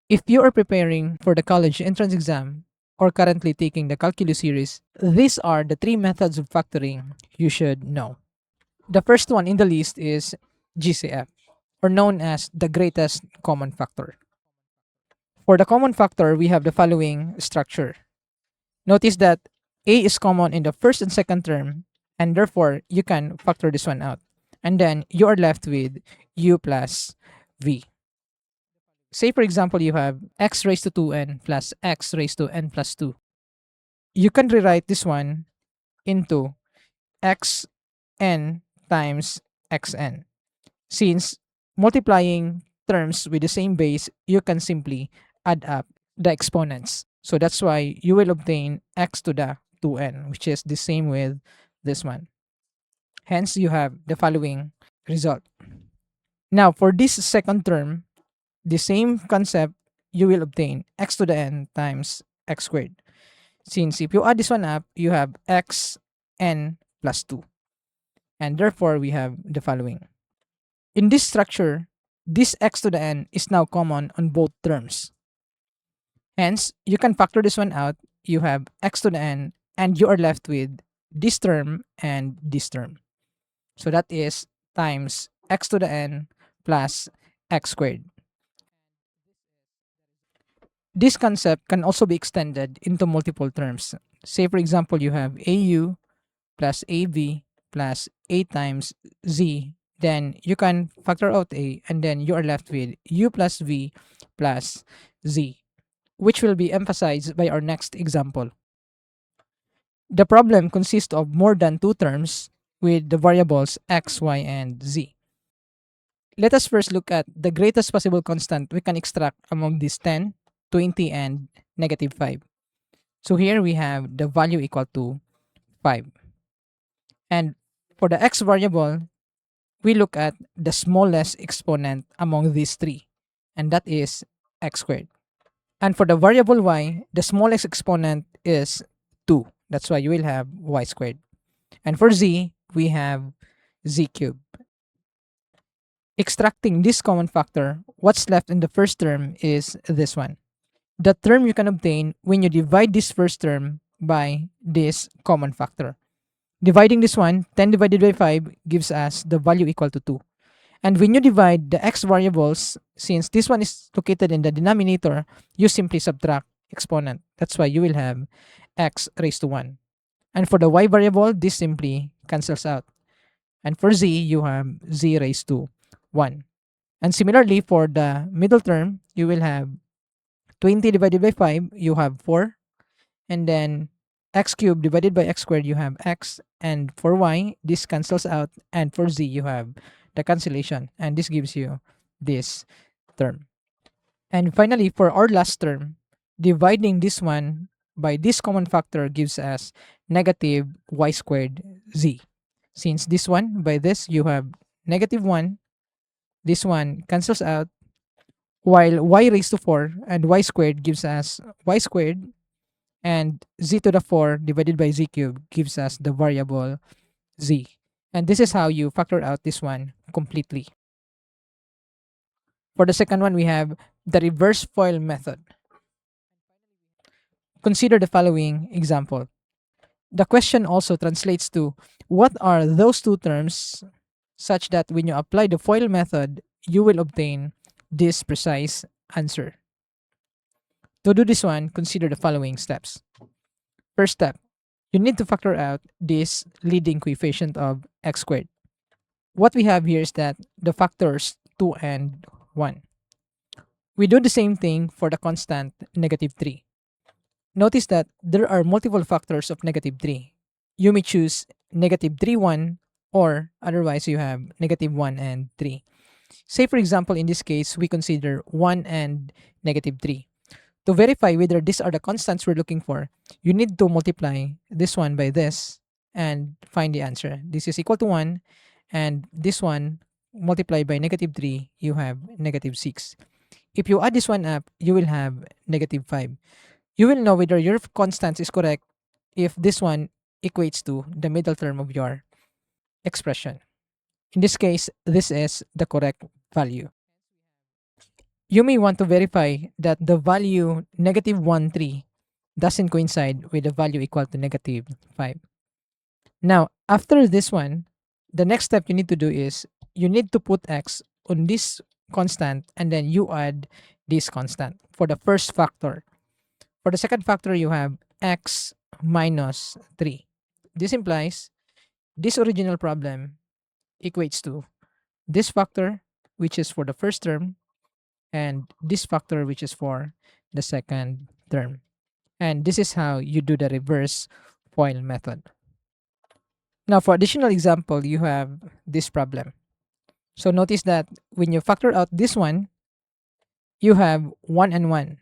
If you are preparing for the college entrance exam or currently taking the calculus series, these are the three methods of factoring you should know. The first one in the list is GCF, or known as the greatest common factor. For the common factor, we have the following structure. Notice that A is common in the first and second term, and therefore you can factor this one out. And then you are left with U plus V. Say, for example, you have x raised to 2n plus x raised to n plus 2. You can rewrite this one into xn times xn. Since multiplying terms with the same base, you can simply add up the exponents. So that's why you will obtain x to the 2n, which is the same with this one. Hence, you have the following result. Now, for this second term, the same concept, you will obtain x to the n times x squared. Since if you add this one up, you have x n plus 2. And therefore, we have the following. In this structure, this x to the n is now common on both terms. Hence, you can factor this one out. You have x to the n, and you are left with this term and this term. So that is times x to the n plus x squared. This concept can also be extended into multiple terms. Say, for example, you have AU plus AV plus A times Z. Then you can factor out A, and then you are left with U plus V plus Z, which will be emphasized by our next example. The problem consists of more than two terms with the variables x, y, and z. Let us first look at the greatest possible constant we can extract among these 10, 20, and negative 5. So here we have the value equal to 5. And for the x variable, we look at the smallest exponent among these three, and that is x squared. And for the variable y, the smallest exponent is 2. That's why you will have y squared. And for z, we have z cubed. Extracting this common factor, what's left in the first term is this one. The term you can obtain when you divide this first term by this common factor. Dividing this one, 10 divided by 5 gives us the value equal to 2. And when you divide the x variables, since this one is located in the denominator, you simply subtract exponent. That's why you will have x raised to 1. And for the y variable, this simply cancels out. And for z, you have z raised to 1. And similarly, for the middle term, you will have 20 divided by 5, you have 4. And then x cubed divided by x squared, you have x. And for y, this cancels out. And for z, you have the cancellation. And this gives you this term. And finally, for our last term, dividing this one by this common factor gives us negative y squared z. Since this one, by this, you have negative 1. This one cancels out. While y raised to 4 and y squared gives us y squared, and z to the 4 divided by z cubed gives us the variable z. And this is how you factor out this one completely. For the second one, we have the reverse FOIL method. Consider the following example. The question also translates to what are those two terms such that when you apply the FOIL method, you will obtain this precise answer. To do this one, consider the following steps. First step, you need to factor out this leading coefficient of x squared. What we have here is that the factors 2 and 1. We do the same thing for the constant negative 3. Notice that there are multiple factors of negative 3. You may choose negative 3, 1, or otherwise you have negative 1 and 3. Say, for example, in this case, we consider 1 and negative 3. To verify whether these are the constants we're looking for, you need to multiply this one by this and find the answer. This is equal to 1, and this one multiplied by negative 3, you have negative 6. If you add this one up, you will have negative 5. You will know whether your constant is correct if this one equates to the middle term of your expression. In this case, this is the correct value. You may want to verify that the value negative 1, 3 doesn't coincide with the value equal to negative 5. Now, after this one, the next step you need to do is you need to put x on this constant and then you add this constant for the first factor. For the second factor, you have x minus 3. This implies this original problem equates to this factor, which is for the first term, and this factor, which is for the second term. And this is how you do the reverse FOIL method. Now, for additional example, you have this problem. So notice that when you factor out this one, you have 1 and 1.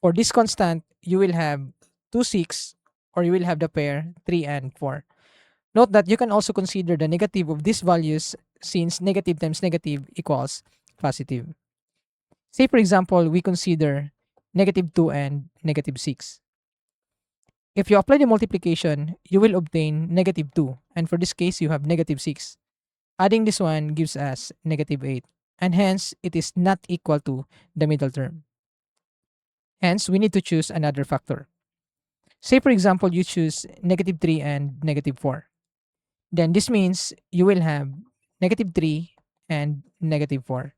For this constant, you will have 2, 6, or you will have the pair 3 and 4. Note that you can also consider the negative of these values since negative times negative equals positive. Say for example, we consider negative 2 and negative 6. If you apply the multiplication, you will obtain negative 2. And for this case, you have negative 6. Adding this one gives us negative 8. And hence, it is not equal to the middle term. Hence, we need to choose another factor. Say for example, you choose negative 3 and negative 4. Then this means you will have negative 3 and negative 4.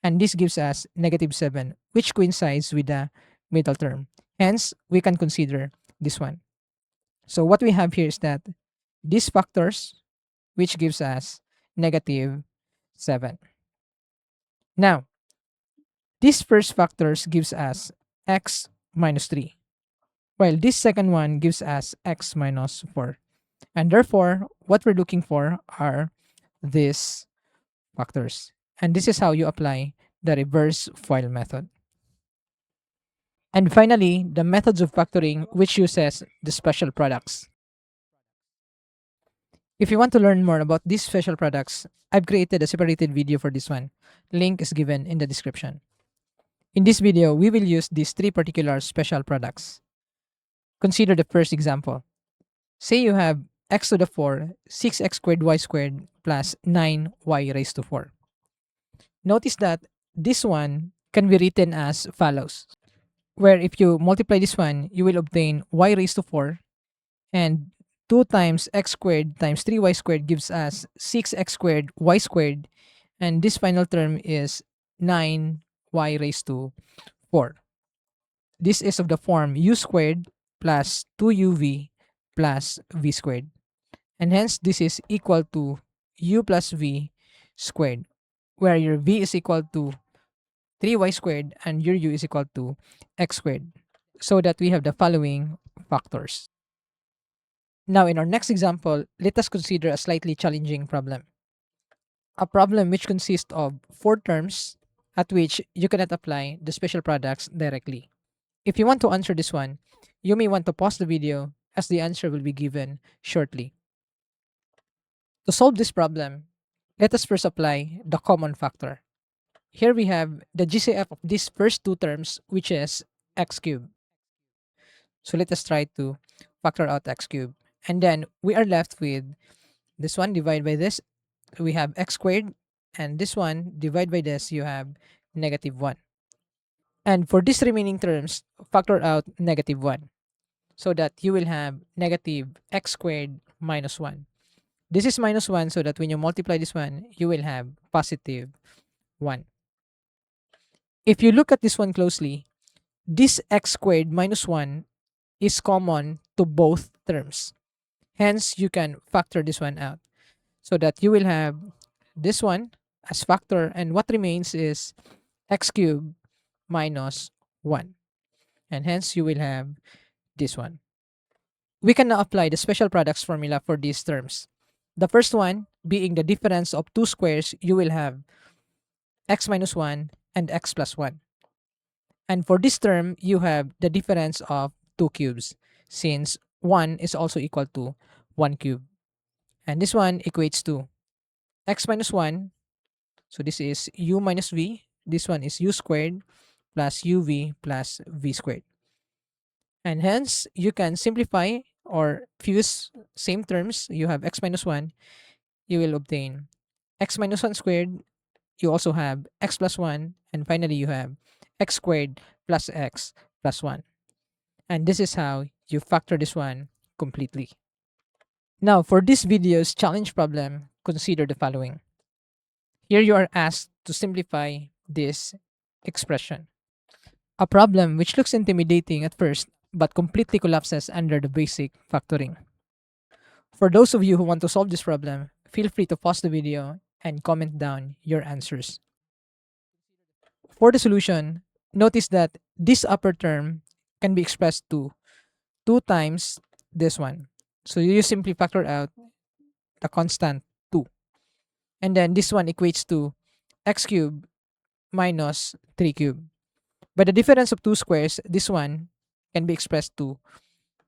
And this gives us negative 7, which coincides with the middle term. Hence, we can consider this one. So what we have here is that these factors, which gives us negative 7. Now, this first factors gives us x minus 3, while this second one gives us x minus 4. And therefore, what we're looking for are these factors. And this is how you apply the reverse FOIL method. And finally, the methods of factoring, which uses the special products. If you want to learn more about these special products, I've created a separated video for this one. Link is given in the description. In this video, we will use these three particular special products. Consider the first example. Say you have x to the 4, 6x squared y squared plus 9y raised to 4. Notice that this one can be written as follows, where if you multiply this one, you will obtain y raised to 4, and 2 times x squared times 3y squared gives us 6x squared y squared, and this final term is 9y raised to 4. This is of the form u squared plus 2uv plus v squared. And hence this is equal to u plus v squared, where your v is equal to 3y squared and your u is equal to x squared. So that we have the following factors. Now in our next example, let us consider a slightly challenging problem. A problem which consists of 4 terms at which you cannot apply the special products directly. If you want to answer this one, you may want to pause the video as the answer will be given shortly. To solve this problem, let us first apply the common factor. Here we have the GCF of these first two terms, which is x cubed. So let us try to factor out x cubed. And then we are left with this one divided by this. We have x squared. And this one divided by this, you have negative 1. And for these remaining terms, factor out negative 1. So that you will have negative x squared minus 1. This is minus 1, so that when you multiply this one, you will have positive 1. If you look at this one closely, this x squared minus 1 is common to both terms. Hence, you can factor this one out so that you will have this one as factor, and what remains is x cubed minus 1. And hence, you will have this one. We can now apply the special products formula for these terms. The first one being the difference of two squares, you will have x minus 1 and x plus 1. And for this term, you have the difference of two cubes, since 1 is also equal to 1 cube. And this one equates to x minus 1. So this is u minus v. This one is u squared plus uv plus v squared. And hence, you can simplify or fuse same terms. You have x minus 1. You will obtain x minus 1 squared you also have x plus 1, and finally you have x squared plus x plus 1. And this is how you factor this one completely. Now, for this video's challenge problem, consider the following. Here you are asked to simplify this expression. A problem which looks intimidating at first but completely collapses under the basic factoring. For those of you who want to solve this problem, feel free to pause the video and comment down your answers. For the solution, notice that this upper term can be expressed to 2 times this one. So you simply factor out the constant 2. And then this one equates to x cubed minus 3 cubed. By the difference of two squares, this one can be expressed to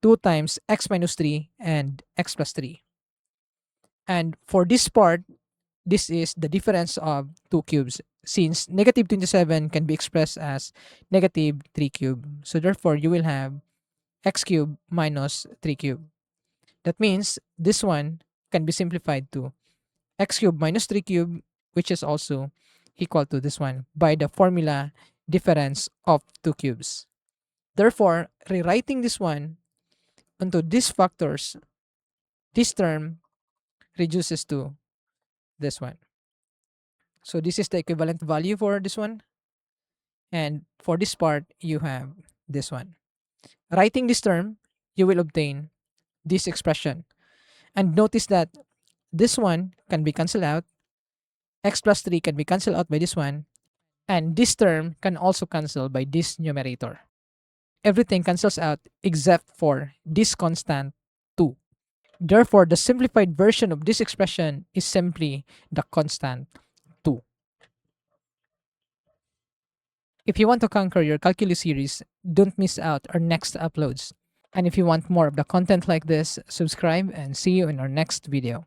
2 times x minus 3 and x plus 3. And for this part, this is the difference of two cubes, since negative 27 can be expressed as negative 3 cubed. So therefore, you will have x cubed minus 3 cubed. That means this one can be simplified to x cubed minus 3 cubed, which is also equal to this one by the formula difference of two cubes. Therefore, rewriting this one onto these factors, this term reduces to this one. So this is the equivalent value for this one. And for this part, you have this one. Writing this term, you will obtain this expression. And notice that this one can be cancelled out. X plus 3 can be cancelled out by this one. And this term can also cancel by this numerator. Everything cancels out except for this constant 2. Therefore, the simplified version of this expression is simply the constant 2. If you want to conquer your calculus series, don't miss out our next uploads. And if you want more of the content like this, subscribe and see you in our next video.